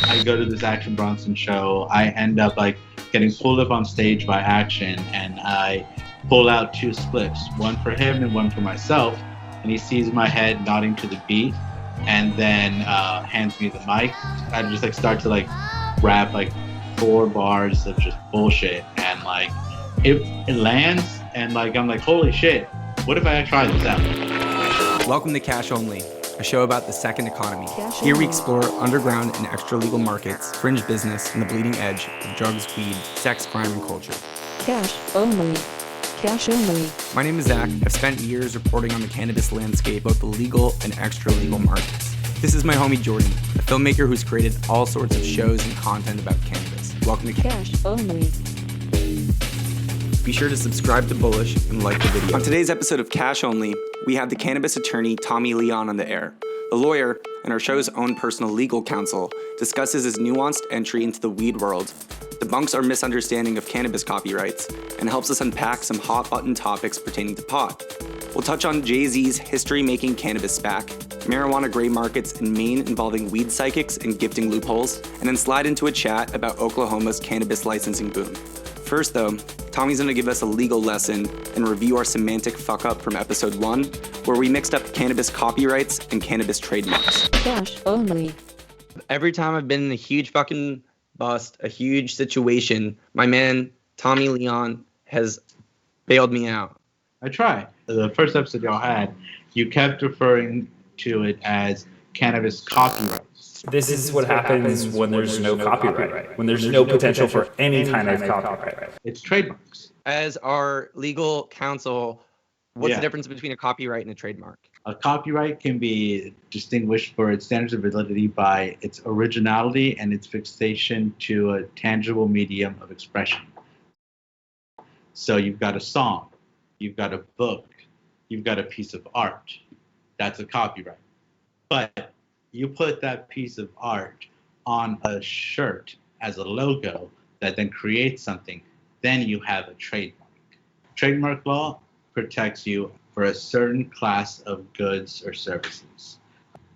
I go to this Action Bronson show. I end up like getting pulled up on stage by Action, and I pull out two spliffs, one for him and one for myself. And he sees my head nodding to the beat, and then hands me the mic. I just like start to like rap like 4 bars of just bullshit, and like it lands, and like I'm like, holy shit, what if I try this out? Welcome to Cash Only, a show about the second economy. Here we explore underground and extra-legal markets, fringe business, and the bleeding edge of drugs, weed, sex, crime, and culture. Cash only. Cash only. My name is Zach. I've spent years reporting on the cannabis landscape, both the legal and extra-legal markets. This is my homie Jordan, a filmmaker who's created all sorts of shows and content about cannabis. Welcome to Cash only. Be sure to subscribe to Bullish and like the video. On today's episode of Cash Only, we have the cannabis attorney Tommy Leon on the air. The lawyer, and our show's own personal legal counsel, discusses his nuanced entry into the weed world, debunks our misunderstanding of cannabis copyrights, and helps us unpack some hot-button topics pertaining to pot. We'll touch on Jay-Z's history-making cannabis SPAC, marijuana gray markets in Maine involving weed psychics and gifting loopholes, and then slide into a chat about Oklahoma's cannabis licensing boom. First though, Tommy's going to give us a legal lesson and review our semantic fuck-up from episode 1, where we mixed up cannabis copyrights and cannabis trademarks. Cash only. Every time I've been in a huge fucking bust, a huge situation, my man Tommy Leon has bailed me out. I try. The first episode y'all had, you kept referring to it as cannabis copyrights. This is what happens when there's no copyright, when there's no potential for any kind of copyright. It's trademarks. As our legal counsel, what's the difference between a copyright and a trademark? A copyright can be distinguished for its standards of validity by its originality and its fixation to a tangible medium of expression. So you've got a song, you've got a book, you've got a piece of art. That's a copyright. But you put that piece of art on a shirt as a logo that then creates something, then you have a trademark. Trademark law protects you for a certain class of goods or services.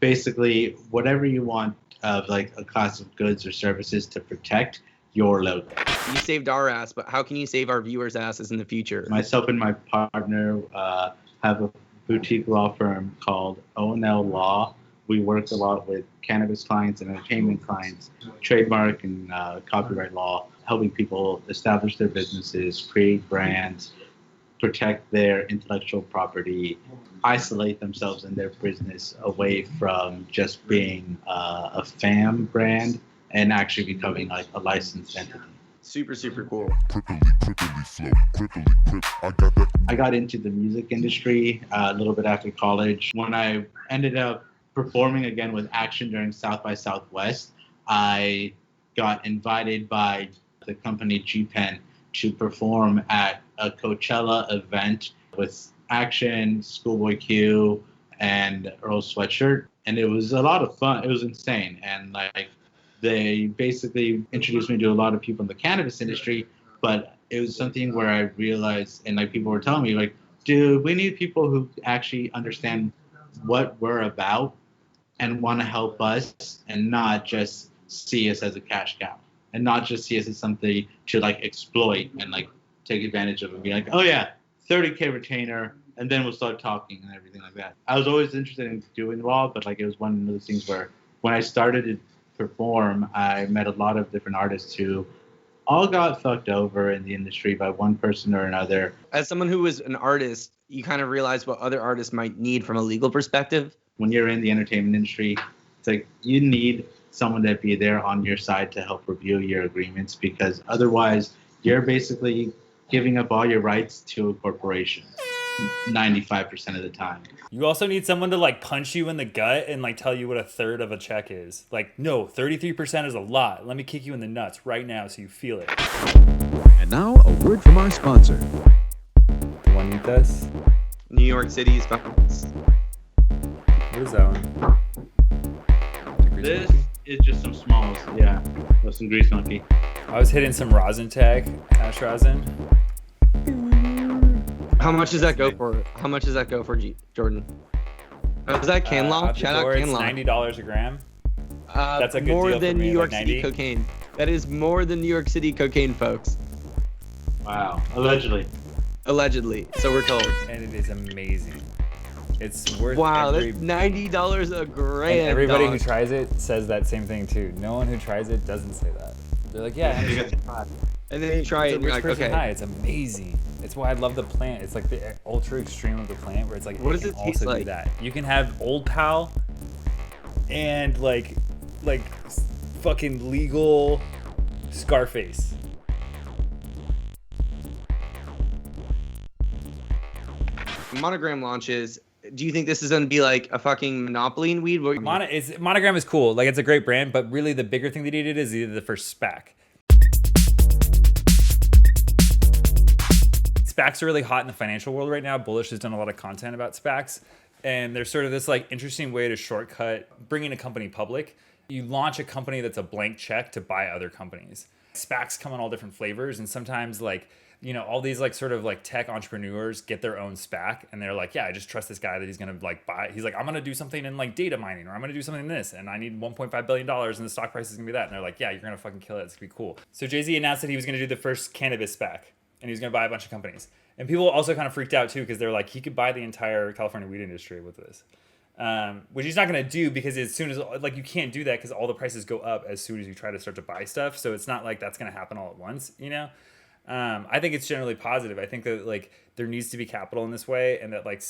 Basically, whatever you want of like a class of goods or services to protect your logo. You saved our ass, but how can you save our viewers' asses in the future? Myself and my partner have a boutique law firm called O&L Law. We work a lot with cannabis clients and entertainment clients, trademark and copyright law, helping people establish their businesses, create brands, protect their intellectual property, isolate themselves in their business away from just being a fam brand and actually becoming like a licensed entity. Super, super cool. I got into the music industry a little bit after college. When I ended up performing again with Action during South by Southwest, I got invited by the company G-Pen to perform at a Coachella event with Action, Schoolboy Q, and Earl Sweatshirt. And it was a lot of fun. It was insane. And like they basically introduced me to a lot of people in the cannabis industry, but it was something where I realized, and like people were telling me, like, dude, we need people who actually understand what we're about and want to help us and not just see us as a cash cow and not just see us as something to like exploit and like take advantage of and be like, oh yeah, 30K retainer, and then we'll start talking and everything like that. I was always interested in doing law, but like it was one of those things where when I started to perform, I met a lot of different artists who all got fucked over in the industry by one person or another. As someone who was an artist, you kind of realize what other artists might need from a legal perspective. When you're in the entertainment industry, it's like you need someone to be there on your side to help review your agreements, because otherwise you're basically giving up all your rights to a corporation 95% of the time. You also need someone to like punch you in the gut and like tell you what a third of a check is. Like, no, 33% is a lot. Let me kick you in the nuts right now so you feel it. And now a word from our sponsor. Juanitas? New York City's finest. What is that one? This is just some smalls, yeah. With some grease monkey. I was hitting some rosin tag, hash rosin. How much does that go for? How much does that go for, Jordan? Is that can law? Out the Shout out door, can it's law. $90 a gram. That's a good more deal for than me, New York like City 90? cocaine. That is more than New York City cocaine, folks. Wow. Allegedly. Allegedly. So we're told. And it is amazing. It's worth Wow, every... that's $90 a gram. And everybody dog. who tries it says that same thing too. No one who tries it doesn't say that. They're like, yeah, You it's, got And then you try it it's a and you're rich like, person okay. high. It's amazing. It's why I love the plant. It's like the ultra extreme of the plant where it's like, What does can it taste also do like? that. You can have Old Pal and like fucking legal Scarface. Monogram launches. Do you think this is going to be like a fucking monopoly in weed? Monogram is cool. Like, it's a great brand, but really the bigger thing they did is either the first SPAC. SPACs are really hot in the financial world right now. Bullish has done a lot of content about SPACs. And there's sort of this like interesting way to shortcut bringing a company public. You launch a company that's a blank check to buy other companies. SPACs come in all different flavors, and sometimes like, you know, all these like sort of like tech entrepreneurs get their own SPAC, and they're like, yeah, I just trust this guy that he's gonna like buy. He's like, I'm gonna do something in like data mining, or I'm gonna do something in this, and I need $1.5 billion, and the stock price is gonna be that. And they're like, yeah, you're gonna fucking kill it. It's gonna be cool. So Jay-Z announced that he was gonna do the first cannabis SPAC, and he was gonna buy a bunch of companies. And people also kind of freaked out too, because they're like, he could buy the entire California weed industry with this. Which he's not going to do, because as soon as, like, you can't do that because all the prices go up as soon as you try to start to buy stuff. So it's not like that's going to happen all at once, you know? I think it's generally positive. I think that like there needs to be capital in this way, and that like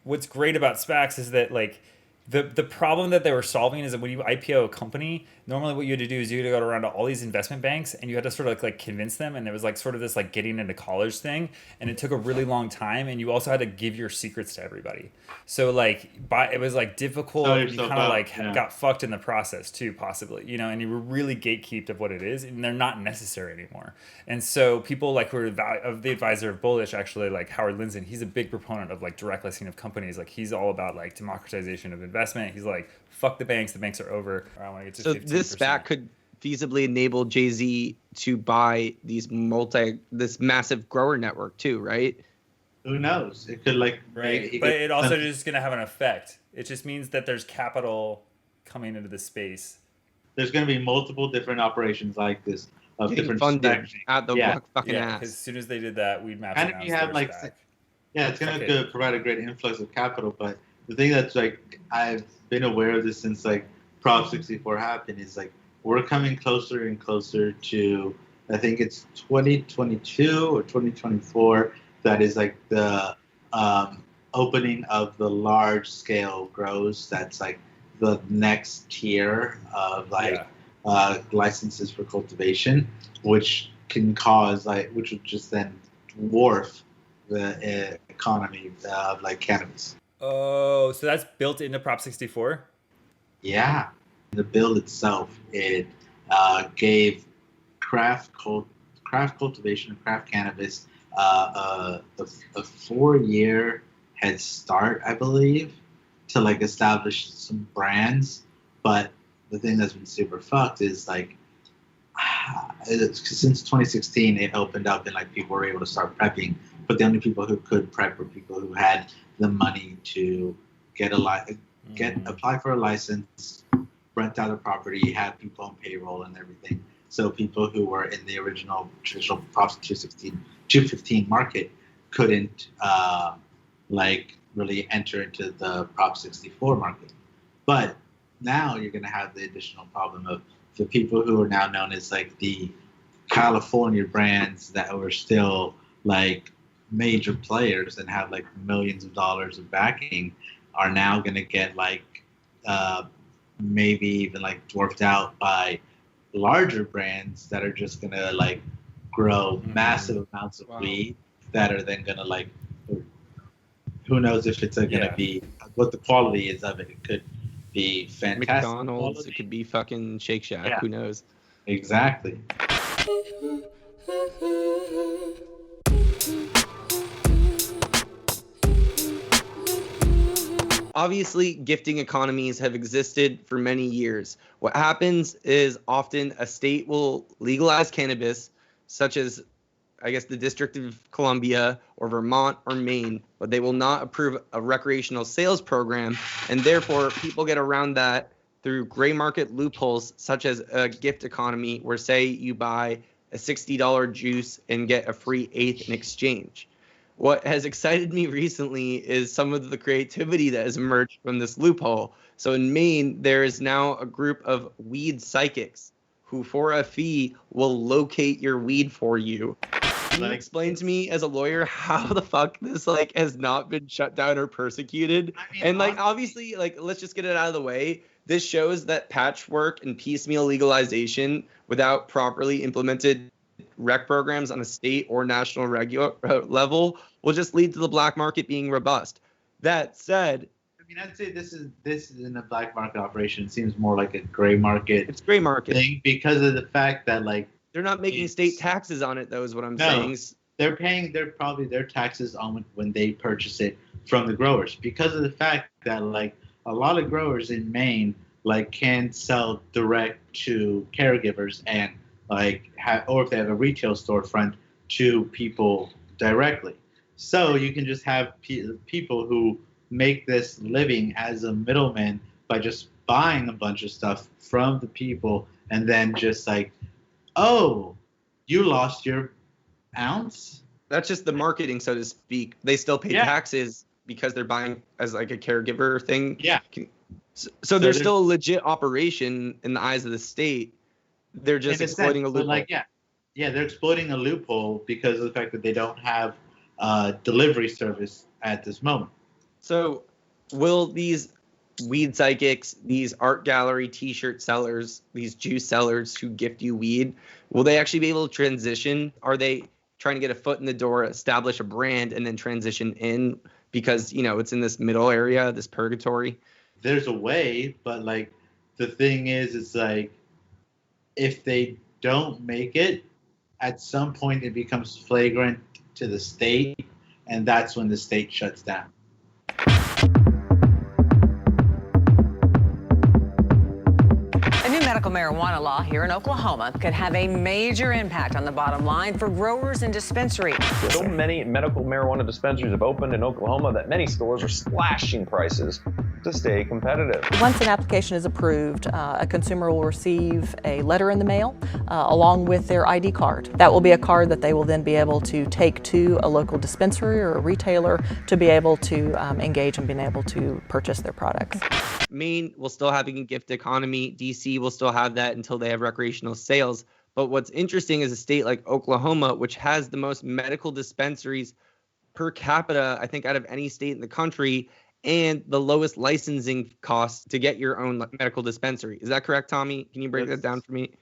what's great about SPACs is that like the problem that they were solving is that when you IPO a company, normally what you had to do is you had to go around to all these investment banks, and you had to sort of like convince them, and it was like sort of this like getting into college thing, and it took a really long time, and you also had to give your secrets to everybody. So like it was like difficult. You kind of like got fucked in the process too, possibly, you know, and you were really gatekeeped of what it is, and they're not necessary anymore. And so people like who are of the advisor of Bullish, actually, like Howard Lindsay, he's a big proponent of like direct listing of companies. Like he's all about like democratization of investment. He's like, fuck the banks are over. I want to get to 15%. This SPAC could feasibly enable Jay-Z to buy this massive grower network too, right? Who knows? It could like right, but it also just going to have an effect. It just means that there's capital coming into the space. There's going to be multiple different operations like this of different funded at the fucking Yeah, ass. because as soon as they did that, Weed Maps and if you have like, it's going to provide a great influx of capital. But the thing that's like, I've been aware of this since like Prop 64 happened, is like we're coming closer and closer to, I think it's 2022 or 2024. That is like the opening of the large scale grows. That's like the next tier of like licenses for cultivation, which can cause which would just then dwarf the economy of like cannabis. Oh, so that's built into Prop 64? Yeah. The bill itself, it gave craft cultivation of craft cannabis a 4-year head start, I believe, to like establish some brands. But the thing that's been super fucked is like since 2016 it opened up and like people were able to start prepping, but the only people who could prep were people who had the money to apply for a license, rent out a property, have people on payroll and everything. So people who were in the original traditional Prop 215 market couldn't like really enter into the Prop 64 market. But now you're going to have the additional problem of the people who are now known as like the California brands that were still like major players and have like millions of dollars of backing are now going to get like maybe even like dwarfed out by larger brands that are just going to like grow massive amounts of weed that are then going to like, who knows if it's going to be what the quality is of it. It could be fantastic. McDonald's, quality. it could be fucking Shake Shack. Yeah. Who knows? Exactly. Obviously, gifting economies have existed for many years. What happens is often a state will legalize cannabis, such as, I guess, the District of Columbia or Vermont or Maine, but they will not approve a recreational sales program, and therefore people get around that through gray market loopholes such as a gift economy where, say, you buy a $60 juice and get a free eighth in exchange. What has excited me recently is some of the creativity that has emerged from this loophole. So in Maine, there is now a group of weed psychics who, for a fee, will locate your weed for you. Can you explain to me as a lawyer how the fuck this has not been shut down or persecuted? I mean, And obviously, let's just get it out of the way. This shows that patchwork and piecemeal legalization without properly implemented rec programs on a state or national level will just lead to the black market being robust. That said, I mean, I'd say this isn't a black market operation. It seems more like a gray market. It's gray market thing because of the fact that they're not making state taxes on it, though, is what I'm saying. They're paying their taxes on when they purchase it from the growers because of the fact that a lot of growers in Maine can sell direct to caregivers and or if they have a retail storefront to people directly. So you can just have people who make this living as a middleman by just buying a bunch of stuff from the people and then just oh, you lost your ounce? That's just the marketing, so to speak. They still pay taxes because they're buying as a caregiver thing. Yeah. So they're still a legit operation in the eyes of the state. They're just exploiting a loophole. They're exploiting a loophole because of the fact that they don't have delivery service at this moment. So will these weed psychics, these art gallery t-shirt sellers, these juice sellers who gift you weed, will they actually be able to transition? Are they trying to get a foot in the door, establish a brand, and then transition in because, it's in this middle area, this purgatory? There's a way, but the thing is, it's if they don't make it, at some point it becomes flagrant to the state, and that's when the state shuts down. A new medical marijuana law here in Oklahoma could have a major impact on the bottom line for growers and dispensaries. So many medical marijuana dispensaries have opened in Oklahoma that many stores are slashing prices to stay competitive. Once an application is approved, a consumer will receive a letter in the mail along with their ID card. That will be a card that they will then be able to take to a local dispensary or a retailer to be able to engage and being able to purchase their products. Maine will still have a gift economy. DC will still have that until they have recreational sales. But what's interesting is a state like Oklahoma, which has the most medical dispensaries per capita, I think, out of any state in the country, and the lowest licensing costs to get your own medical dispensary. Is that correct, Tommy? Can you break that down for me?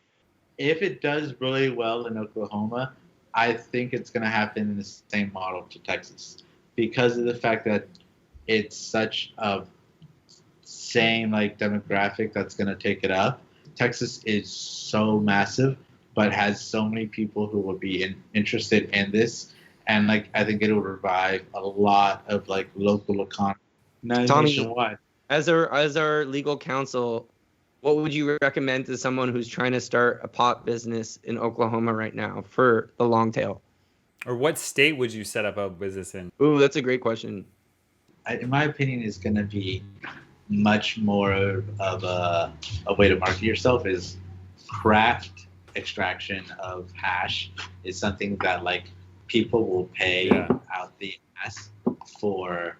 If it does really well in Oklahoma, I think it's going to happen in the same model to Texas because of the fact that it's such a same demographic that's going to take it up. Texas is so massive, but has so many people who will be interested in this, and I think it will revive a lot of local economy nationwide. As our legal counsel, what would you recommend to someone who's trying to start a pot business in Oklahoma right now for the long tail? Or what state would you set up a business in? Ooh, that's a great question. In my opinion, is going to be much more of a way to market yourself is craft extraction of hash is something that people will pay out the ass for.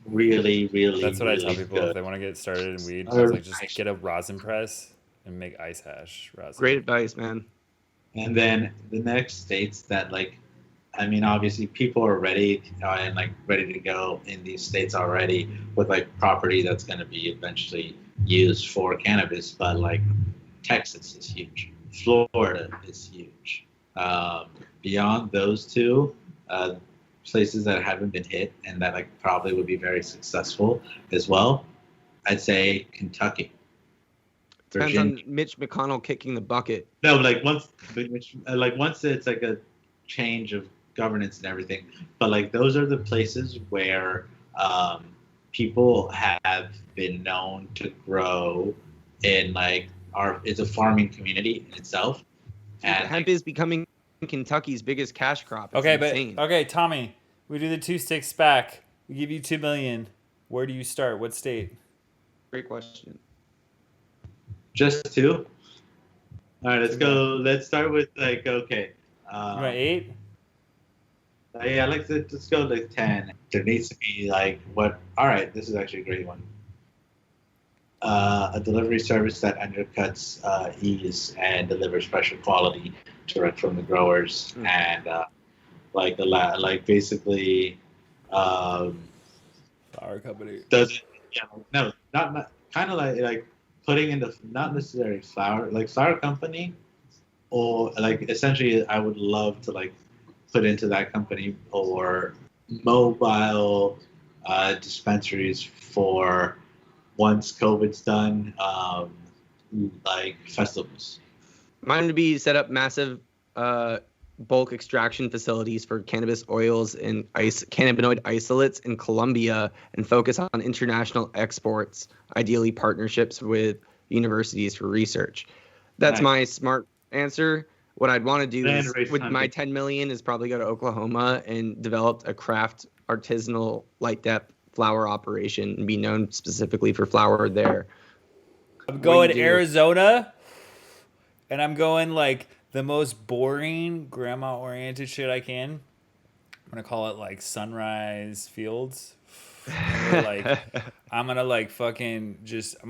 Really that's what really I tell people good. If they want to get started in weed. Just get a rosin press and make ice hash rosin. Great advice, man. And then the next states that obviously people are ready and ready to go in these states already with property that's going to be eventually used for cannabis, but Texas is huge, Florida is huge. Beyond those two, places that haven't been hit and that probably would be very successful as well, I'd say Kentucky. Depends on Mitch McConnell kicking the bucket. No, once it's a change of governance and everything, but those are the places where people have been known to grow in it's a farming community in itself, and hemp is becoming Kentucky's biggest cash crop. It's insane. Okay, Tommy, we do the 2 Stix SPAC. We give you $2 million. Where do you start? What state? Great question. Just 2? All right, let's go. Let's start with okay. You want 8? Yeah, let's go 10. There needs to be what? All right, this is actually a great one. A delivery service that undercuts ease and delivers special quality direct from the growers, and basically Flower company. does it? Yeah, no, not kind of like putting in the not necessarily flower company, or essentially I would love to put into that company or mobile dispensaries for once COVID's done, festivals. Mine would be set up massive bulk extraction facilities for cannabis oils and cannabinoid isolates in Colombia, and focus on international exports, ideally partnerships with universities for research. That's my smart answer. What I'd want to do is, with my 10 million, is probably go to Oklahoma and develop a craft artisanal light depth flower operation and be known specifically for flower there. I'm going Arizona, and I'm going the most boring grandma oriented shit I can. I'm gonna call it Sunrise Fields. I'm gonna I'm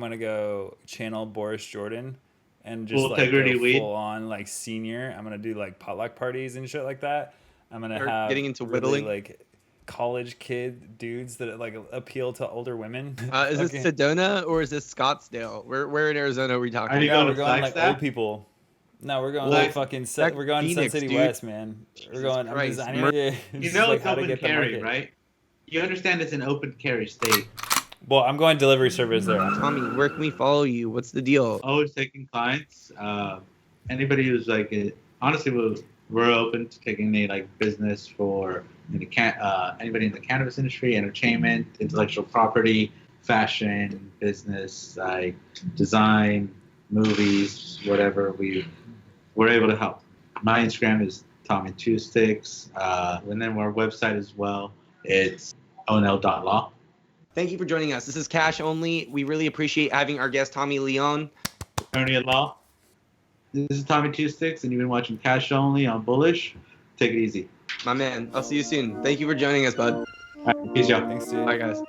gonna go channel Boris Jordan and just Full integrity go weed. full on senior. I'm gonna do potluck parties and shit like that. I'm gonna have getting into really, whittling. college kid dudes that appeal to older women. Is this Sedona or is this Scottsdale? Where in Arizona are we talking? Are you No, going we're to going Flagstaff? old people. No, we're going we're going Phoenix, Sun City dude. West, man. We're going. Christ. I need to, You know it's how to open get the carry, market. right? You understand it's an open carry state. Well, I'm going delivery service there. Tommy, where can we follow you? What's the deal? Always taking clients. Anybody who's honestly, we're open to taking any business for anybody in the cannabis industry, entertainment, intellectual property, fashion, business, design, movies, whatever. We're able to help. My Instagram is Tommy2Stix, and then our website as well. It's O&L Law. Thank you for joining us. This is Cash Only. We really appreciate having our guest Tommy Leon. Attorney at law. This is Tommy2Stix, and you've been watching Cash Only on Bullish. Take it easy. My man. I'll see you soon. Thank you for joining us, bud. All right, peace out. Thanks, dude. Bye, guys.